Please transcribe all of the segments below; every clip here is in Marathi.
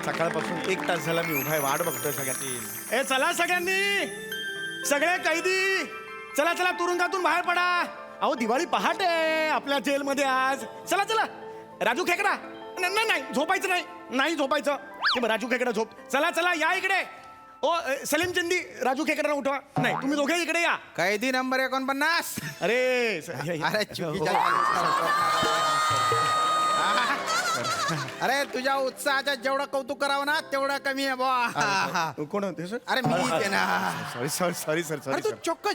सकाळपासून 1 तास झाला मी उभा आहे, वाट बघतोय सगळ्यांनी. ए चला सगळ्यांनी, सगळे कैदी चला चला, तुरुंगातून बाहेर पडा. अहो दिवाळी पहाट आहे आपल्या जेलमध्ये आज. चला चला. राजू खेकडा, नाही नाही झोपायचं नाही, नाही झोपायचं. राजू खेकडा झोप. चला चला या इकडे. ओ सलीम चंदी, राजू खेकडा उठवा. नाही तुम्ही दोघे इकडे या. कैदी नंबर 49. अरे अरे अरे तुझ्या उत्साहाचं जेवढं कौतुक करावं ना तेवढं कमी आहे बुवा. कोण होते सर? अरे मी आहे ना. सॉरी सॉरी सॉरी सर, अरे तू सॉरी. चक्क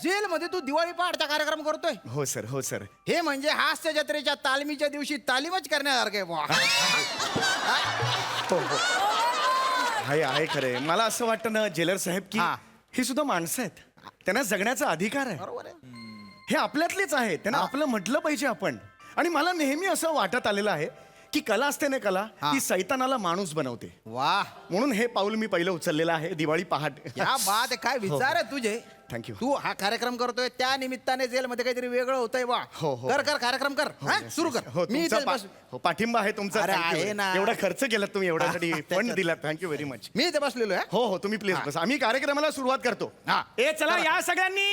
जेलमध्ये तू दिवाळी पहाटचा कार्यक्रम करतोय. हो सर, हो सर. हे म्हणजे हास्य जत्रेच्या तालमीच्या दिवशी तालीमच करण्यासारखे आहे बुवा. हो हो आहे खरे. मला असं वाटतं ना जेलर साहेब की हा. ही सुद्धा माणसं आहेत, त्यांना जगण्याचा अधिकार आहे. बरोबर आहे. हे आपल्यातलेच आहेत, त्यांना आपलं म्हटलं पाहिजे आपण. आणि मला नेहमी असं वाटत आलेलं आहे की कला असते ना, कला ती सैतानाला माणूस बनवते. वा, म्हणून हे पाऊल मी पहिलं उचललेलं आहे दिवाळी पहाट. या बात आहे. काय विचार आहे तुझे. थँक्यू. तू हा कार्यक्रम करतोय त्या निमित्ताने जेलमध्ये काहीतरी वेगळं होतंय बा. हो, हो. कर कार्यक्रम कर. हा, सुरू कर. हो मी तुमचा इथेच बस- हो, पाठिंबा आहे तुमचा. अरे, Thank you. आहे ना. एवढा खर्च केलात तुम्ही, एवढ्यासाठी फंड दिलात. Thank you very much. मी इथे बसलेलो आहे. हो हो तुम्ही प्लीज बस. आम्ही कार्यक्रमाला सुरुवात करतो. हा. ए चला या सगळ्यांनी,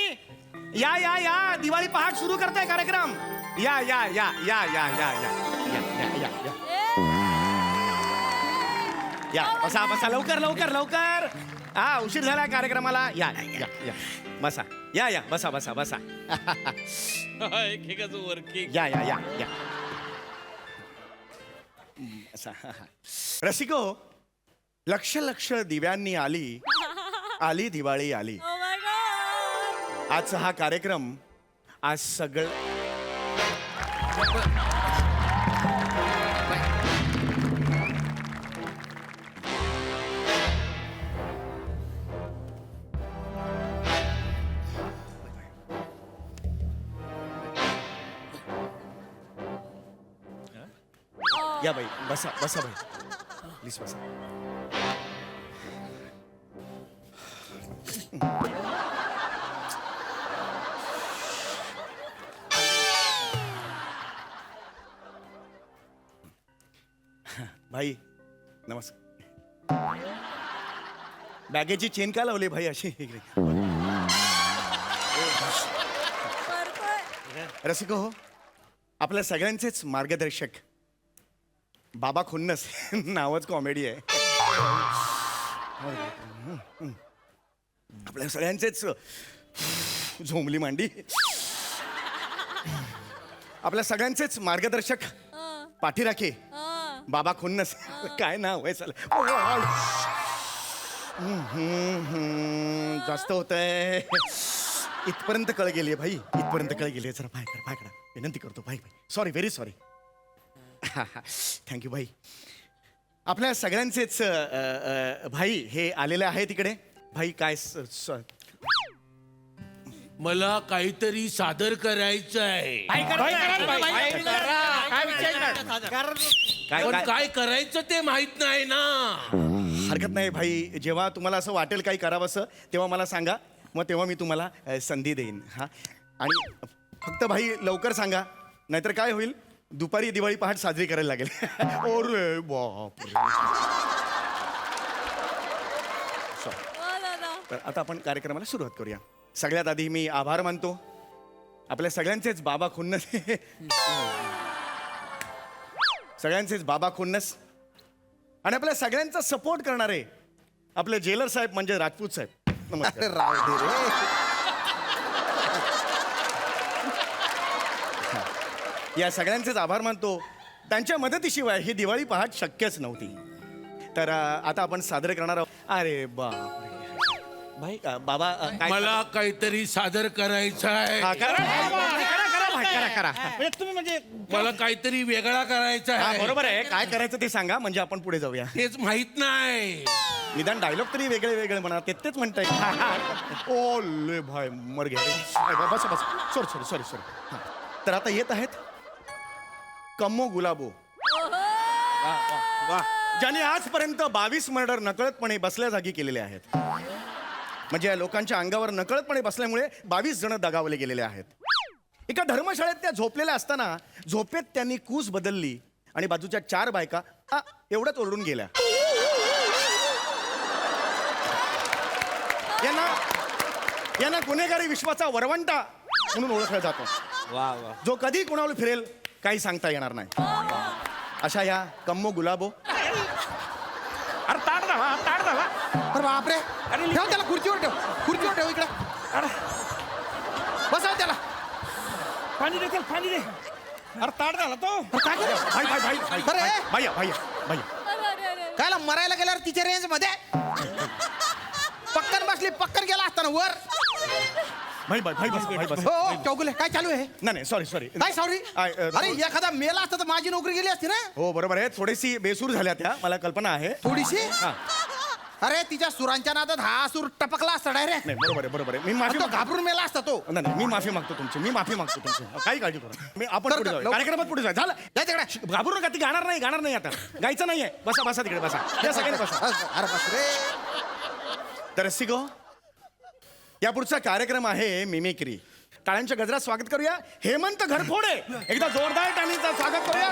या या या दिवाळी पहाट सुरू करताय कार्यक्रम. या या या या या या या या या या या या बसा बसा, लवकर लवकर लवकर. हा उशीर झाला कार्यक्रमाला. या या या बसा. या या बसा बसा बसा. वर्किंग. या या या या बसा. रसिको, लक्ष लक्ष दिव्यांनी आली आली दिवाळी आली. Oh my God! आजचा हा कार्यक्रम आज सगळं या बाई बसा बसा बाई प्लीज बसा. भाई नमस्कार. बॅगेची चेन का लावली भाई अशी इकडे? करतोय. रसिको हो, आपल्या सगळ्यांचेच मार्गदर्शक बाबा खुन्नस नावच कॉमेडी आहे. आपल्या सगळ्यांचेच झोंबली मांडी, आपल्या सगळ्यांचेच मार्गदर्शक पाठीराखे बाबा खुन्नस. काय नाव आहे चला. जास्त होत आहे. इथपर्यंत कळ गेली भाई, इथपर्यंत कळ गेली. जरा पाय करा, पाय करा, विनंती करतो भाई. भाई सॉरी, व्हेरी सॉरी. थँक्यू भाई. आपल्या सगळ्यांचेच भाई हे आलेले आहे तिकडे. भाई काय मला काहीतरी सादर करायचं आहे. पण काय करायचं ते माहित नाही ना. हरकत नाही भाई, जेव्हा तुम्हाला असं वाटेल काही करावंसं तेव्हा मला सांगा, मग तेव्हा मी तुम्हाला संधी देईन. हा, आणि फक्त भाई लवकर सांगा, नाहीतर काय होईल, दुपारी दिवाळी पहाट साजरी करायला लागेल. ओरे बाप. तर आता आपण कार्यक्रमाला सुरुवात करूया. सगळ्यात आधी मी आभार मानतो आपल्या सगळ्यांचेच बाबा खुन्नस, सगळ्यांचेच बाबा खुन्नस, आणि आपल्या सगळ्यांचा सपोर्ट करणारे आपले जेलर साहेब म्हणजे राजपूत साहेब. नमस्कार. राव दे रे. या सगळ्यांचेच आभार मानतो. त्यांच्या मदतीशिवाय ही दिवाळी पहाट शक्यच नव्हती. तर आता आपण सादर करणार आहोत. अरे बाप भाई, बाबा काय मला काहीतरी सादर करायचं आहे. हा, करा, करा, करा. म्हणजे तुम्ही म्हणजे मला काहीतरी वेगळा करायचा हा, आहे. बरोबर आहे. काय करायचं ते सांगा, म्हणजे आपण पुढे जाऊया. तेच माहित नाही. निदान डायलॉग तरी वेगळे वेगळे म्हणा, तेच म्हणताय. ओले भाई मर गया. बस बस, सॉरी सॉरी सॉरी सॉरी. तर आता येत आहेत कम्मो गुलाबो, ज्याने आजपर्यंत 22 मर्डर नकळतपणे बसल्या जागी केलेले आहेत. म्हणजे या लोकांच्या अंगावर नकळतपणे बसल्यामुळे 22 जण दगावले गेलेले आहेत. एका धर्मशाळेत त्या झोपलेल्या असताना झोपेत त्यांनी कूस बदलली आणि बाजूच्या 4 बायका एवढंच ओरडून गेल्या. यांना गुन्हेगारी विश्वाचा वरवंटा म्हणून ओळखला जातो. वा वा. जो कधी कोणावर फिरेल काही सांगता येणार नाही. अशा या कम्मो गुलाबो. अरे ताट धावा, ताट धावा. अरे बापरे. अरे ठेव त्याला खुर्चीवर ठेव इकडे. अरे बसाव त्याला. पाणी दे, चल पाणी दे. अरे ताट झाला तो. अरे काय केलं? अरे. भैया कायला मरायला गेल्यावर तिच्या रेंज मध्ये पक्कन बसली, पक्कन गेला असताना वर. बस. हो चौगुले काय चालू आहे? नाही सॉरी काय सॉरी? अरे एखादा मेला असता तर माझी नोकरी गेली असती ना. हो बरोबर आहे. थोडीशी बेसूर झाल्या त्या, मला कल्पना आहे. थोडीशी. हा. अरे तिच्या सुरांच्या नादात हा सूर टपकला असता डायरेक्ट. नाही बरोबर आहे. मी माफी तो घाबरून मेला असता तो. नाही मी माफी मागतो तुमची. काही काळजी करू नका. आपण पुढे जाऊ. कार्यक्रमात पुढे जाऊ. झालं जाय तिकडे. घाबरू नका. ती गाणार नाही आता. गायचं नाहीये. बसा तिकडे बसा. या सगळ्यांनी बसा. अरे बस रे. तर रसिको, या पुढचा कार्यक्रम आहे मिमिक्री. टाळ्यांच्या गजरात स्वागत करूया हेमंत घरफोडे. एकदा जोरदार टाळीचं स्वागत करूया.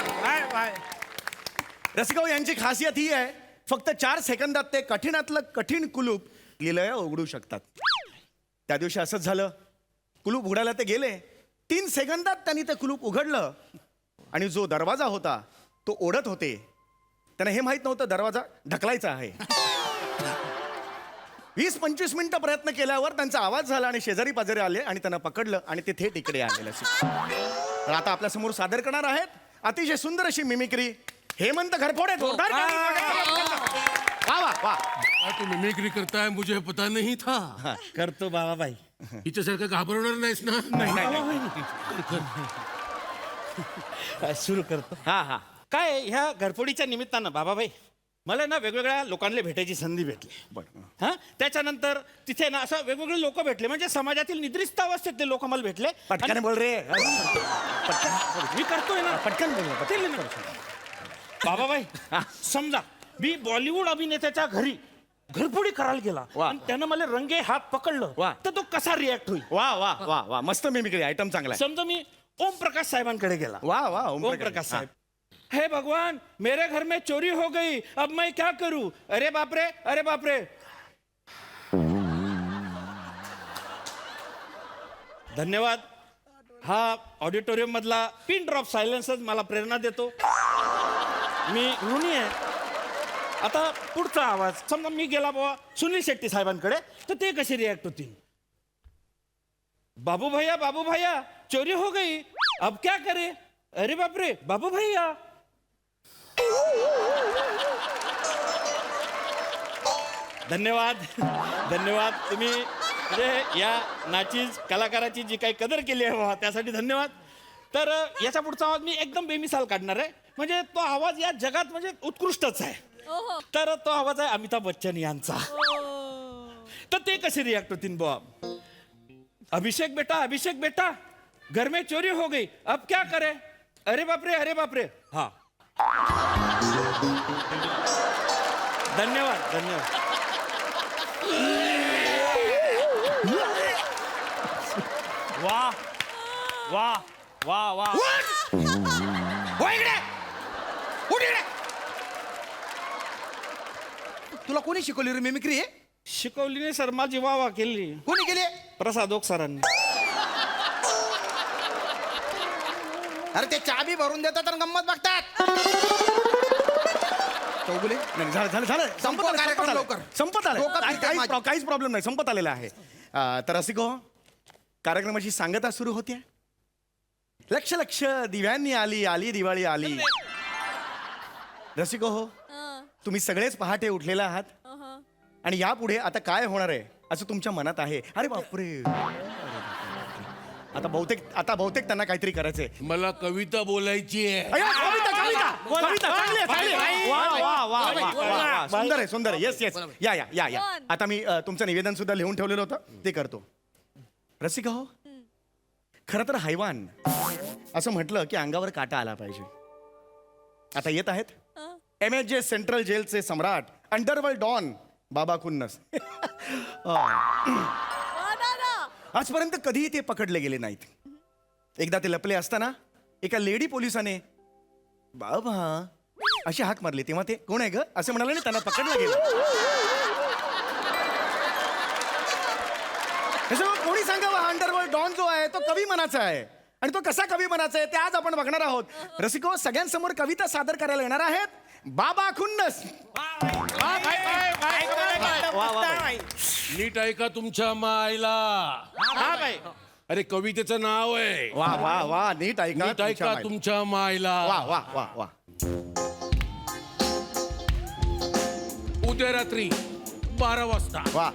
रसिको, यांची खासियत ही आहे, फक्त 4 सेकंदात ते कठीणातलं कठीण कुलूप लिलया उघडू शकतात. त्या दिवशी असंच झालं. कुलूप उघडायला ते गेले. 3 सेकंदात त्यांनी ते कुलूप उघडलं आणि जो दरवाजा होता तो ओढत होते. त्यांना हे माहित नव्हतं दरवाजा ढकलायचा आहे. 20-25 मिनिटं प्रयत्न केल्यावर त्यांचा आवाज झाला आणि शेजारी पाजारी आले आणि त्यांना पकडलं आणि ते थेट इकडे आलेलं. तर आता आपल्या समोर सादर करणार आहेत अतिशय सुंदर अशी मिमिक्री हेमंत घरफोडे. जोरदार वा. तू मिमिक्री करताय मुझे पता नहीं था. करतो बाबाबाई. हिच्यासारखं घाबरवणार नाहीस ना? सुरू करतो. हा. काय ह्या घरफोडीच्या निमित्तानं बाबाबाई मला ना वेगवेगळ्या लोकांना भेटायची संधी भेटली. बरं. हा त्याच्यानंतर तिथे ना असं वेगवेगळे लोक भेटले, म्हणजे समाजातील निद्रिस्त अवस्थेतले लोक मला भेटले. पटकन बोल रे. मी करतोय ना. पटकन बोल. केली ना. बाबाबाई समजा मी बॉलिवूड अभिनेत्याच्या घरी घरफोडी करायला गेला वा. आणि त्यानं मला रंगे हात पकडलं वा. तर तो कसा रिॲक्ट होईल? वा मस्त मिमिक्री आयटम चांगला आहे. समजा मी ओम प्रकाश साहेबांकडे गेला. वा ओम प्रकाश साहेब, हे भगवान मेरे घर में चोरी हो गई, अब मैं क्या करूं? अरे बाप रे. धन्यवाद. हा ऑडिटोरियम मधला पिन ड्रॉप सायलेन्सच मला प्रेरणा देतो. मी ऋणी आहे. आता पुढचा आवाज समजा मी गेला बाबा सुनील शेट्टी साहेबांकडे, तर ते कसे रिॲक्ट होतील? बाबू भैया चोरी हो गई, अब क्या करे? अरे बाप रे बाबू भैया. धन्यवाद. तुम्ही म्हणजे या नाचीज कलाकाराची जी काही कदर केली आहे बाबा त्यासाठी धन्यवाद. तर याच्या पुढचा आवाज मी एकदम बेमिसाल काढणार आहे, म्हणजे तो आवाज या जगात म्हणजे उत्कृष्टच आहे. तर तो आवाज आहे अमिताभ बच्चन यांचा. तर ते कसे रिॲक्ट होतील बाबा? अभिषेक बेटा घर में चोरी हो गई, अब क्या करे? अरे बाप रे. हा. धन्यवाद. वा. हो इकडे. उठ इकडे. तुला कोणी शिकवली रे मिमिक्री? शिकवली नाही सर, माझी वावा केली. कोणी केली? प्रसाद ओक सरांनी. अरे ते चाबी भरून देतात आणि गंमत बघतात. चौगुले नाही, झालं संपत आलं. काहीच प्रॉब्लेम नाही. संपत आलेला आहे. तर रसिको, कार्यक्रमाची सांगता सुरू होते. लक्ष दिव्यांनी आली दिवाळी आली. रसिको हो, तुम्ही सगळेच पहाटे उठलेला आहात आणि यापुढे आता काय होणार आहे असं तुमच्या मनात आहे. अरे बापरे. आता बहुतेक त्यांना काहीतरी करायचंय. मला कविता बोलायची आहे. कविता चांगली आहे. वा. सुंदर आहे. येस. या. आता मी तुमचं निवेदन सुद्धा लिहून ठेवलेलं होतं, ते करतो. रसिका हो, खरं तर हैवान असं म्हटलं की अंगावर काटा आला पाहिजे. आता येत आहेत MSJ सेंट्रल जेलचे सम्राट, अंडरवर्ल्ड डॉन बाबा कुन्नस. आजपर्यंत कधीही ते पकडले गेले नाहीत. एकदा ते लपले असताना एका लेडी पोलिसाने बाबा अशी हाक मारली, तेव्हा ते कोण आहे ग असं म्हणाले आणि त्यांना पकडलं गेलं. त्याच्यामुळे कोणी सांगावं हा अंडरवर्ल्ड डॉन जो आहे तो कवी मनाचा आहे आणि तो कसा कवी मनाचा आहे ते आज आपण बघणार आहोत. रसिको, सगळ्यांसमोर कविता सादर करायला येणार आहेत बाबा खुन्नस. नीट ऐका तुमच्या मायला. हा बाई. अरे कवितेचं नाव आहे. वा वा वा, नीट ऐका नीट ऐका तुमच्या मायला. वा वा वा वा. उद्या रात्री 12 वाजता. वा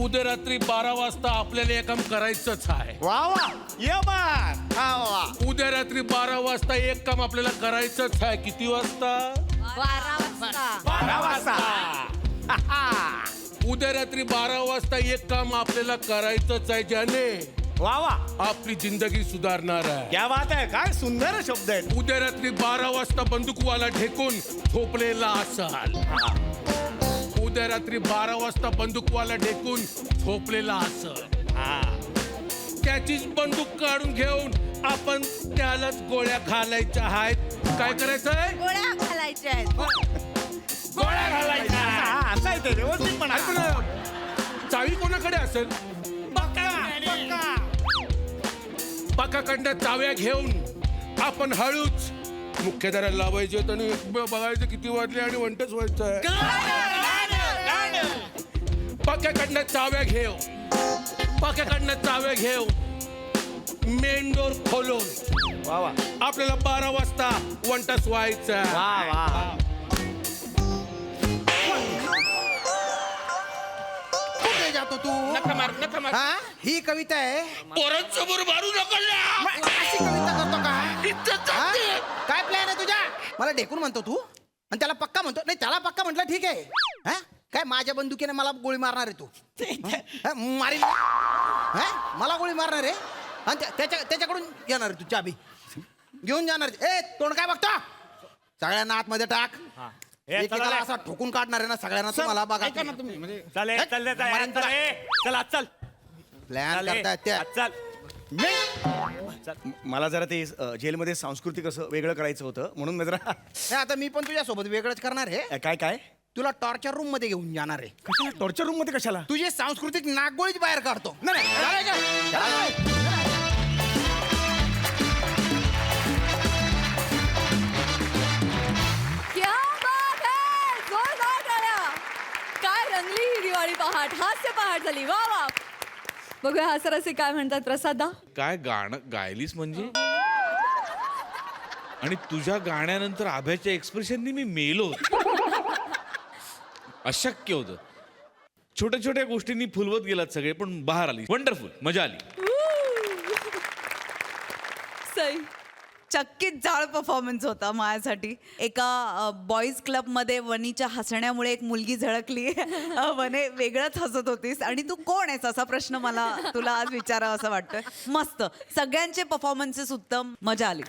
उद्या रात्री 12 वाजता आपल्याला हे काम करायचंच आहे. वा वा, ये बार. हा वा. उद्या रात्री 12 वाजता एक काम आपल्याला करायचंच आहे. किती वाजता? 12 वाजता. उद्या रात्री 12 वाजता एक काम आपल्याला करायचंच आहे ज्याने वा वा, आपली जिंदगी सुधारणार आहे. क्या बात आहे, काय सुंदर शब्द आहेत. उद्या रात्री 12 वाजता बंदूकवाला ठेकून झोपलेला असाल. उद्या रात्री 12 वाजता बंदूकवाला ढेकून झोपलेला असेल. त्याचीच बंदूक काढून घेऊन आपण त्यालाच गोळ्या घालायच्या आहेत. काय करायचं आहे? गोळ्या घालायच्या आहेत. गोळ्या घालायच्या. हा, असं आहे ते, व्यवस्थित म्हणा. ऐक ना, चावी कोणाकडे असेल? पाकाकडनं चाव्या घेऊन आपण हळूच मुख्यधाराला लावायचे आणि बघायचं किती वाजले आणि वंटच व्हायचं. पाक्याकडनं चाव्या घेऊ मेन डोर खोलून वा वा आपल्याला 12 वाजता वंटच व्हायचं. वा वा. कुठे जातो तू? नका मार. हा, ही कविता आहे. पोरांसमोर मारू नका. मग अशी कविता करतो का? हा? काय प्लॅन आहे तुझा? मला ढेकून म्हणतो तू आणि त्याला पक्का म्हणतो. नाही, त्याला पक्का म्हटलं ठीक आहे. हा, काय माझ्या बंदुकीने मला गोळी मारणार आहे तू? हा, मारीन. हा, मला गोळी मारणार आहे आणि त्याच्याकडून येणार आहे तू चाबी घेऊन जाणार आहे. ए, तोंड काय बघतो? सगळ्यांना आतमध्ये टाक. एकेकाला असा ठोकून काढणार आहे ना सगळ्यांना. तुम्हाला बघा ऐका ना तुम्ही म्हणजे चला चल. प्लॅन करतायत त्या. चल. मला जरा ते जेलमध्ये सांस्कृतिक असं वेगळं करायचं होतं म्हणून मी जरा नाही, आता मी पण तुझ्यासोबत वेगळंच करणार आहे. काय काय तुला टॉर्चर रूम मध्ये घेऊन जाणार आहे. कशाला टॉर्चर रूम मध्ये कशाला? तुझी सांस्कृतिक नागगोळीच बाहेर काढतो. नाही, नाही, क्या बात है! जोरदार टाळ्या. काय रंगली ही दिवाळी पहाट, हास्य पहाट झाली. वा वा. बघूया हा सरसे काय म्हणतात. प्रसादा, काय गाणं गायलीस म्हणजे? आणि तुझ्या गाण्यानंतर आभ्याच्या एक्सप्रेशननी मी मेलो. अशक्य होतं. छोट्या छोट्या गोष्टींनी फुलवत गेलात सगळे, पण बाहेर आली. वंडरफुल, मजा आली. सई. चक्कीत जाळ परफॉर्मन्स होता माझ्यासाठी. एका बॉईज क्लबमध्ये वनीच्या हसण्यामुळे एक मुलगी झळकली. वने वेगळंच हसत होतीस आणि तू कोण आहेस असा प्रश्न मला तुला आज विचारावा असं वाटतोय. मस्त, सगळ्यांचे परफॉर्मन्सेस उत्तम, मजा आली.